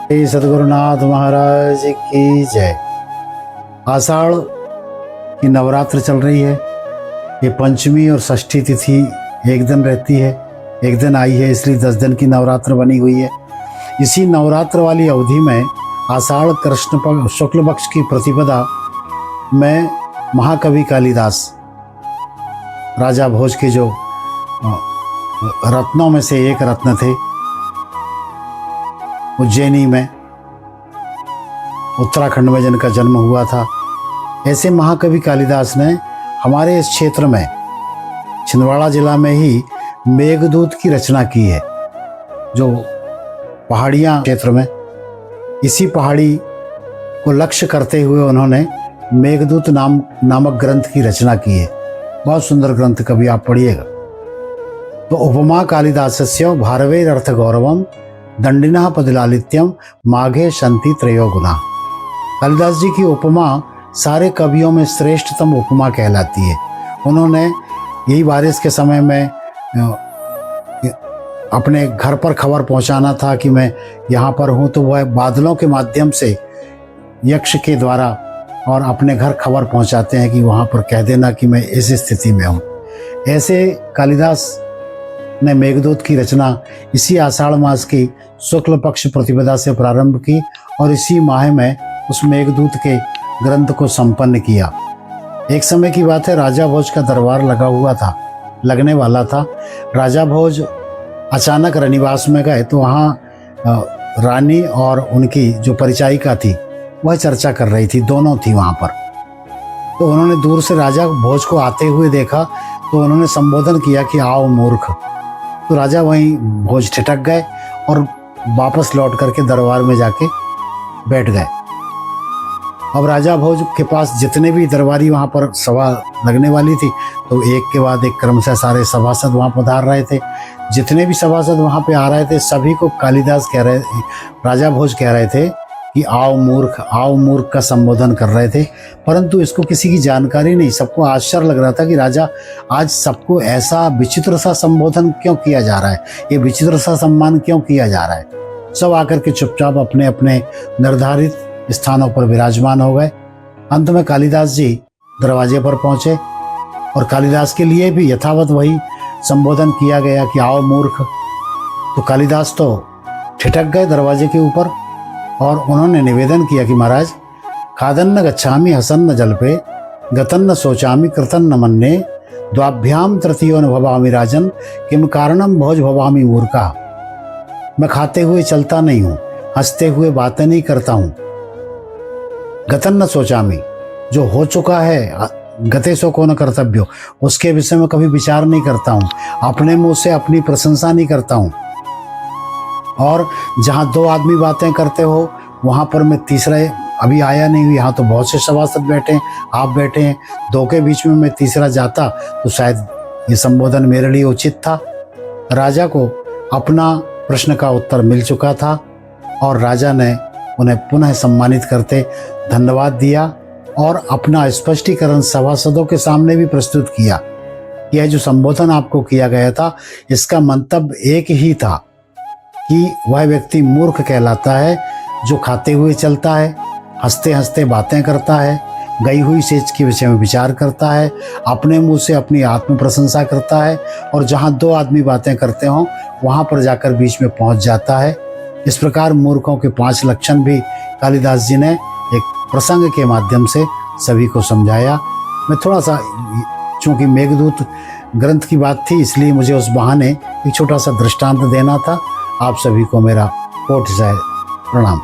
श्री सद्गुरुनाथ महाराज की जय। आषाढ़ की नवरात्र चल रही है। ये पंचमी और षष्ठी तिथि एक दिन रहती है, एक दिन आई है, इसलिए 10 दिन की नवरात्र बनी हुई है। इसी नवरात्र वाली अवधि में आषाढ़ कृष्ण शुक्ल पक्ष की प्रतिपदा में महाकवि कालिदास, राजा भोज के जो रत्नों में से एक रत्न थे, उज्जैनी में, उत्तराखंड में जिनका जन्म हुआ था, ऐसे महाकवि कालिदास ने हमारे इस क्षेत्र में, छिंदवाड़ा जिला में ही मेघदूत की रचना की है। जो पहाड़ियाँ क्षेत्र में, इसी पहाड़ी को लक्ष्य करते हुए उन्होंने मेघदूत नामक ग्रंथ की रचना की है। बहुत सुंदर ग्रंथ, कभी आप पढ़िएगा। तो उपमा कालिदासस्य भारवेरर्थ गौरवम दंडिनः पदलालित्यम माघे शंति त्रयो गुना। कालिदास जी की उपमा सारे कवियों में श्रेष्ठतम उपमा कहलाती है। उन्होंने यही बारिश के समय में अपने घर पर खबर पहुंचाना था कि मैं यहाँ पर हूँ, तो वह बादलों के माध्यम से यक्ष के द्वारा और अपने घर खबर पहुंचाते हैं कि वहाँ पर कह देना कि मैं इस स्थिति में हूँ। ऐसे कालिदास ने मेघदूत की रचना इसी आषाढ़ मास की शुक्ल पक्ष प्रतिपदा से प्रारंभ की और इसी माह में उस मेघदूत के ग्रंथ को संपन्न किया। एक समय की बात है, राजा भोज का दरबार लगने वाला था। राजा भोज अचानक रनिवास में गए तो वहाँ रानी और उनकी जो परिचारिका थी वह चर्चा कर रही थी, दोनों थी वहाँ पर। तो उन्होंने दूर से राजा भोज को आते हुए देखा तो उन्होंने संबोधन किया कि आओ मूर्ख। तो राजा वहीं भोज ठिठक गए और वापस लौट करके दरबार में जाके बैठ गए। अब राजा भोज के पास जितने भी दरबारी वहाँ पर सभा लगने वाली थी, तो एक के बाद एक क्रमशः सारे सभासद वहाँ पधार रहे थे। जितने भी सभासद वहाँ पे आ रहे थे, सभी को कालिदास राजा भोज कह रहे थे कि आओ मूर्ख का संबोधन कर रहे थे। परंतु इसको किसी की जानकारी नहीं, सबको आश्चर्य लग रहा था कि राजा आज सबको ऐसा विचित्र सा संबोधन क्यों किया जा रहा है, ये विचित्र सा सम्मान क्यों किया जा रहा है। सब आकर के चुपचाप अपने अपने निर्धारित स्थानों पर विराजमान हो गए। अंत में कालिदास जी दरवाजे पर पहुंचे और कालिदास के लिए भी यथावत वही संबोधन किया गया कि आओ मूर्ख। तो कालिदास तो ठिठक गए दरवाजे के ऊपर और उन्होंने निवेदन किया कि महाराज, खादन्न गच्छामि हसन्न जल्पे गतन्न सोचामि कृतन्न मन्ने द्वाभ्याम तृतीयो न भवामि राजन किम कारणम भोज भवामि मूर्खा। मैं खाते हुए चलता नहीं हूँ, हंसते हुए बातें नहीं करता हूँ। गतन्न सोचामि, जो हो चुका है, गते सो को न कर्तव्यो, उसके विषय में कभी विचार नहीं करता हूँ। अपने मुंह से अपनी प्रशंसा नहीं करता हूँ। और जहाँ 2 आदमी बातें करते हो वहाँ पर मैं तीसरा अभी आया नहीं हूँ। यहाँ तो बहुत से सभासद बैठे हैं, आप बैठे हैं, 2 के बीच में मैं तीसरा जाता तो शायद ये संबोधन मेरे लिए उचित था। राजा को अपना प्रश्न का उत्तर मिल चुका था और राजा ने उन्हें पुनः सम्मानित करते धन्यवाद दिया और अपना स्पष्टीकरण सभासदों के सामने भी प्रस्तुत किया। यह जो संबोधन आपको किया गया था, इसका मंतव्य एक ही था कि वह व्यक्ति मूर्ख कहलाता है जो खाते हुए चलता है, हंसते हंसते बातें करता है, गई हुई सेज के विषय में विचार करता है, अपने मुंह से अपनी आत्म प्रशंसा करता है और जहाँ 2 आदमी बातें करते हों वहाँ पर जाकर बीच में पहुँच जाता है। इस प्रकार मूर्खों के 5 लक्षण भी कालिदास जी ने एक प्रसंग के माध्यम से सभी को समझाया। मैं थोड़ा सा, चूँकि मेघदूत ग्रंथ की बात थी, इसलिए मुझे उस बहाने एक छोटा सा दृष्टांत देना था। आप सभी को मेरा कोटि से प्रणाम।